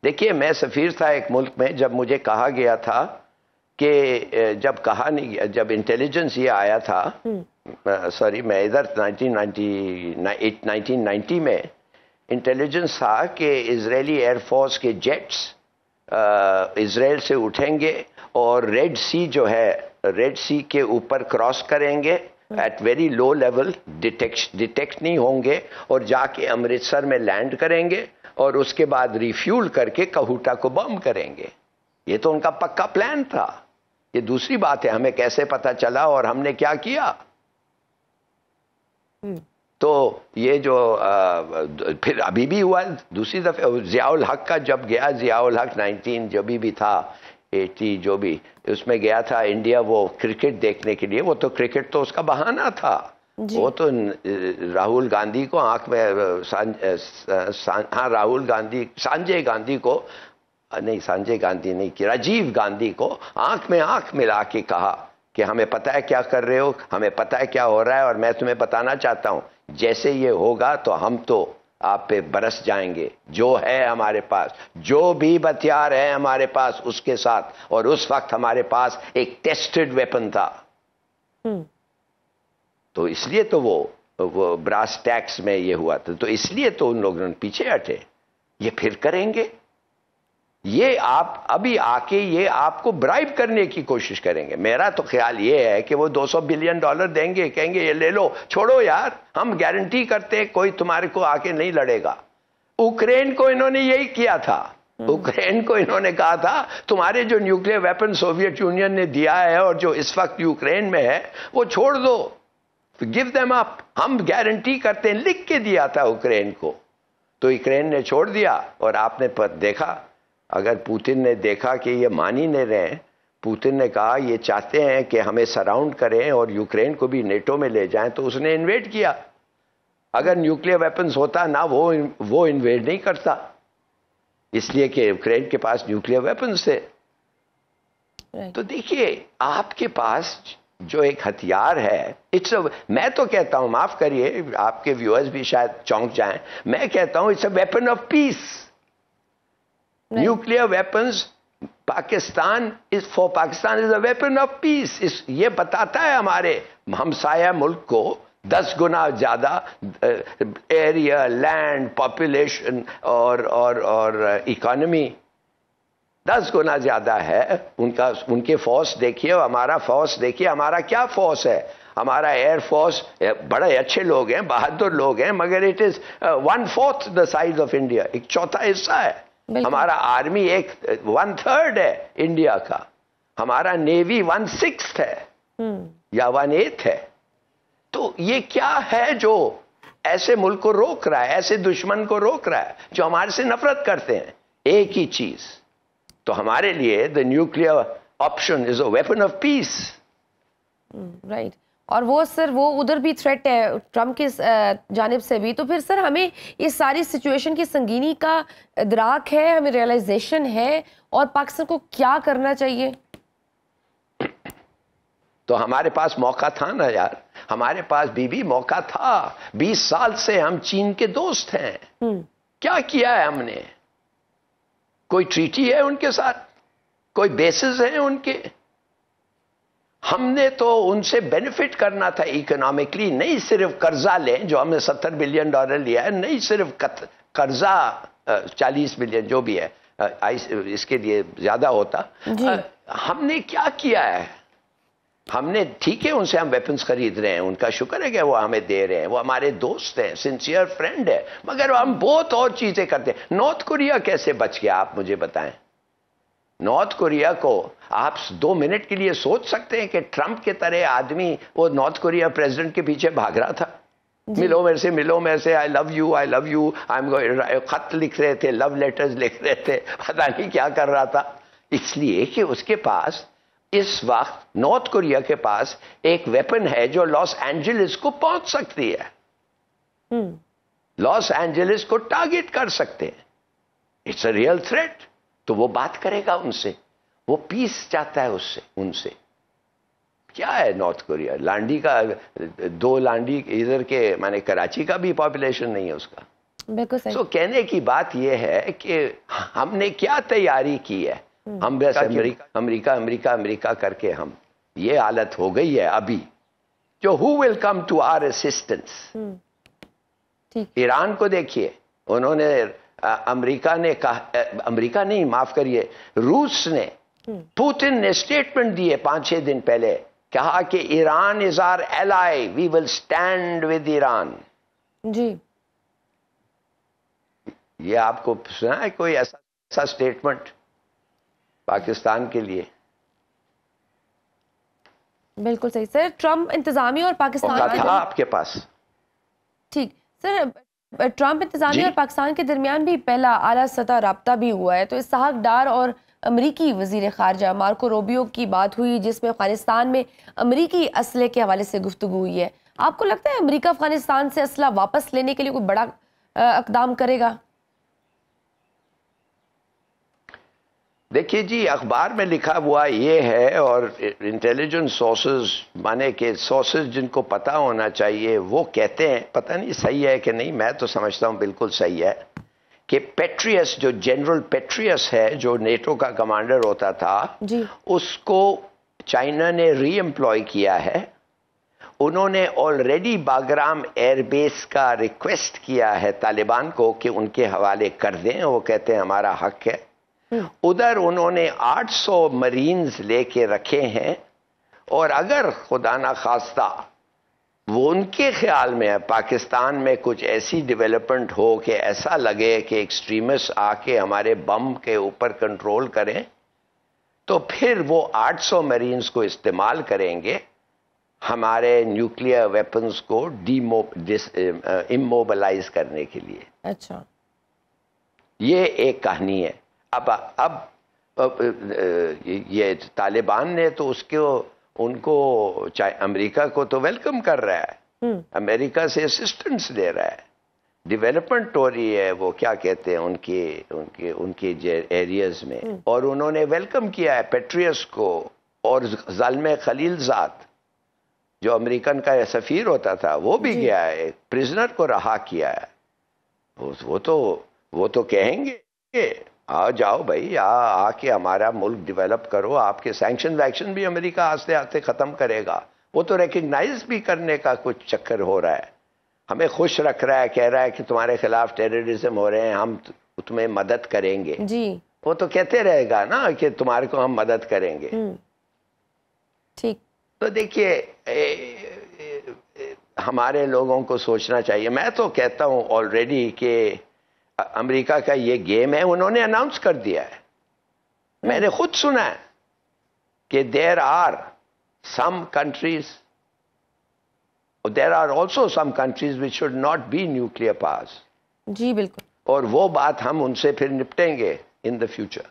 देखिए, मैं सफ़ीर था एक मुल्क में, जब मुझे कहा गया था कि जब इंटेलिजेंस ये आया था, सॉरी मैं इधर 1990 में इंटेलिजेंस था कि इजरायली एयरफोर्स के जेट्स इजराइल से उठेंगे और रेड सी जो है, रेड सी के ऊपर क्रॉस करेंगे at very low level, detect नहीं होंगे और जाके अमृतसर में लैंड करेंगे और उसके बाद रिफ्यूल करके कहूटा को बम करेंगे। ये तो उनका पक्का प्लान था। ये दूसरी बात है हमें कैसे पता चला और हमने क्या किया। तो ये जो फिर अभी भी हुआ दूसरी दफे, जियाउल हक का जब गया, जियाउल हक 19 जो भी था 80 जो भी, उसमें गया था इंडिया वो क्रिकेट देखने के लिए। वो तो क्रिकेट तो उसका बहाना था। वो तो राहुल गांधी को आंख में राहुल गांधी, संजय गांधी को नहीं, संजय गांधी नहीं कि राजीव गांधी को आंख में आंख मिला के कहा कि हमें पता है क्या कर रहे हो, हमें पता है क्या हो रहा है और मैं तुम्हें बताना चाहता हूं जैसे ये होगा तो हम तो आप पे बरस जाएंगे। जो है हमारे पास, जो भी हथियार है हमारे पास उसके साथ, और उस वक्त हमारे पास एक टेस्टेड वेपन था। तो इसलिए तो वो ब्रास टैक्स में ये हुआ था, तो इसलिए तो उन लोगों ने पीछे हटे। ये फिर करेंगे, ये आप अभी आके ये आपको ब्राइब करने की कोशिश करेंगे। मेरा तो ख्याल ये है कि वो $200 बिलियन देंगे, कहेंगे ये ले लो, छोड़ो यार, हम गारंटी करते हैं कोई तुम्हारे को आके नहीं लड़ेगा। यूक्रेन को इन्होंने यही किया था। यूक्रेन को इन्होंने कहा था तुम्हारे जो न्यूक्लियर वेपन सोवियत यूनियन ने दिया है और जो इस वक्त यूक्रेन में है वो छोड़ दो, गिव देम अप, हम गारंटी करते हैं, लिख के दिया था यूक्रेन को। तो यूक्रेन ने छोड़ दिया और आपने देखा, अगर पुतिन ने देखा कि ये मान ही नहीं रहे, पुतिन ने कहा ये चाहते हैं कि हमें सराउंड करें और यूक्रेन को भी नेटो में ले जाएं, तो उसने इन्वेड किया। अगर न्यूक्लियर वेपन्स होता ना, वो इन्वेड नहीं करता, इसलिए कि यूक्रेन के पास न्यूक्लियर वेपन्स थे। तो देखिए, आपके पास जो एक हथियार है, मैं तो कहता हूं, माफ करिए आपके व्यूअर्स भी शायद चौंक जाएं, मैं कहता हूं it's a weapon of peace. Nuclear weapons Pakistan is a weapon of peace. ये बताता है हमारे हमसाया मुल्क को 10 गुना ज्यादा एरिया, लैंड, पॉपुलेशन और इकोनॉमी 10 गुना ज्यादा है उनका। उनके फोर्स देखिए, हमारा फोर्स देखिए, हमारा क्या फोर्स है। हमारा एयर फोर्स बड़े अच्छे लोग हैं, बहादुर लोग हैं, मगर it is 1/4 the size of India, एक चौथा हिस्सा है। हमारा आर्मी 1/3 है इंडिया का। हमारा नेवी 1/6 है या 1/8 है। तो ये क्या है जो ऐसे मुल्क को रोक रहा है, ऐसे दुश्मन को रोक रहा है जो हमारे से नफरत करते हैं? एक ही चीज, तो हमारे लिए the nuclear option is a weapon of peace. Right. और वो सर, वो उधर भी थ्रेट है ट्रम्प की जानिब से भी। तो फिर सर हमें इस सारी सिचुएशन की संगीनी का इदराक है, हमें रियलाइजेशन है, और पाकिस्तान को क्या करना चाहिए? तो हमारे पास मौका था ना यार, हमारे पास भी मौका था। 20 साल से हम चीन के दोस्त हैं। क्या किया है हमने? कोई ट्रीटी है उनके साथ? कोई बेसिस है उनके? हमने तो उनसे बेनिफिट करना था इकोनॉमिकली, नहीं सिर्फ कर्जा लें जो हमने $70 बिलियन लिया है, नहीं सिर्फ कर्जा 40 बिलियन जो भी है, इसके लिए ज्यादा होता। हमने क्या किया है? हमने, ठीक है उनसे हम वेपन्स खरीद रहे हैं, उनका शुक्र है कि वो हमें दे रहे हैं, वो हमारे दोस्त हैं, सिंसियर फ्रेंड है, मगर हम बहुत और चीजें करते हैं। नॉर्थ कोरिया कैसे बच गया आप मुझे बताएं? नॉर्थ कोरिया को आप 2 मिनट के लिए सोच सकते हैं कि ट्रंप के तरह आदमी वो नॉर्थ कोरिया प्रेसिडेंट के पीछे भाग रहा था? मिलो मेरे से, मिलो मेरे से, I love you, I love you, खत लिख रहे थे, लव लेटर्स लिख रहे थे, पता नहीं क्या कर रहा था। इसलिए कि उसके पास इस वक्त, नॉर्थ कोरिया के पास एक वेपन है जो लॉस एंजलिस को पहुंच सकती है। लॉस एंजलिस को टारगेट कर सकते हैं। It's a real threat. तो वो बात करेगा उनसे, वो पीस चाहता है उससे, उनसे। क्या है नॉर्थ कोरिया? लांडी का 2 लांडी इधर के, माने कराची का भी पॉपुलेशन नहीं है उसका। बिल्कुल सही। सो कहने की बात यह है कि हमने क्या तैयारी की है। हम बस अमेरिका अमेरिका अमेरिका अमेरिका करके हम ये हालत हो गई है अभी, जो who will come to our assistance. ठीक। ईरान को देखिए, उन्होंने अमेरिका ने कहा, अमेरिका नहीं माफ करिए, रूस ने, पुतिन ने स्टेटमेंट दिए 5-6 दिन पहले, कहा कि Iran is our ally, we will stand with Iran. जी। ये आपको सुना है कोई ऐसा स्टेटमेंट पाकिस्तान के लिए? बिल्कुल सही सर। ट्रंप इंतजामिया और पाकिस्तान था आपके पास? ठीक सर, ट्रंप इंतजामिया और पाकिस्तान के दरमियान भी पहला आला सतह राब्ता भी हुआ है। तो इसहाक डार और अमरीकी वजीर खारजा मार्को रूबियो की बात हुई, जिसमें अफगानिस्तान में अमरीकी असले के हवाले से गुफ्तगू हुई है। आपको लगता है अमरीका अफगानिस्तान से असला वापस लेने के लिए कोई बड़ा इकदाम करेगा? देखिए जी, अखबार में लिखा हुआ ये है, और इंटेलिजेंस सोर्सेज माने के सोर्सेज जिनको पता होना चाहिए वो कहते हैं, पता नहीं सही है कि नहीं, मैं तो समझता हूं बिल्कुल सही है, कि पेट्रियस, जो जनरल पेट्रियस है, जो नेटो का कमांडर होता था जी, उसको चाइना ने री एम्प्लॉय किया है। उन्होंने ऑलरेडी बागराम एयरबेस का रिक्वेस्ट किया है तालिबान को कि उनके हवाले कर दें, वो कहते हैं हमारा हक है। उधर उन्होंने 800 मरीन्स लेके रखे हैं, और अगर खुदा ना खास्ता वो उनके ख्याल में पाकिस्तान में कुछ ऐसी डेवलपमेंट हो कि ऐसा लगे कि एक्सट्रीमिस्ट आके हमारे बम के ऊपर कंट्रोल करें, तो फिर वो 800 मरीन्स को इस्तेमाल करेंगे हमारे न्यूक्लियर वेपन्स को इमोबलाइज करने के लिए। अच्छा, ये एक कहानी है। अब ये तालिबान ने तो उनको अमेरिका को तो वेलकम कर रहा है, अमेरिका से असिस्टेंस दे रहा है, डेवलपमेंट हो रही है, वो क्या कहते हैं उनके एरियाज में, और उन्होंने वेलकम किया है पेट्रियस को। और ज़ालिम खलीलजाद जो अमेरिकन का सफीर होता था वो भी गया है, प्रिजनर को रहा किया है। वो तो कहेंगे आ जाओ भाई, आके हमारा मुल्क डेवलप करो, आपके सैंक्शन वैक्शन भी अमेरिका आस्ते आस्ते खत्म करेगा। वो तो रिकग्नाइज भी करने का कुछ चक्कर हो रहा है, हमें खुश रख रहा है, कह रहा है कि तुम्हारे खिलाफ टेररिज्म हो रहे हैं, हम तुम्हें मदद करेंगे जी। वो तो कहते रहेगा ना कि तुम्हारे को हम मदद करेंगे। ठीक। तो देखिए, हमारे लोगों को सोचना चाहिए। मैं तो कहता हूं ऑलरेडी कि अमेरिका का ये गेम है, उन्होंने अनाउंस कर दिया है, मैंने खुद सुना है कि there are some countries, there are also some countries which should not be nuclear powers. जी बिल्कुल। और वो बात हम उनसे फिर निपटेंगे इन द फ्यूचर।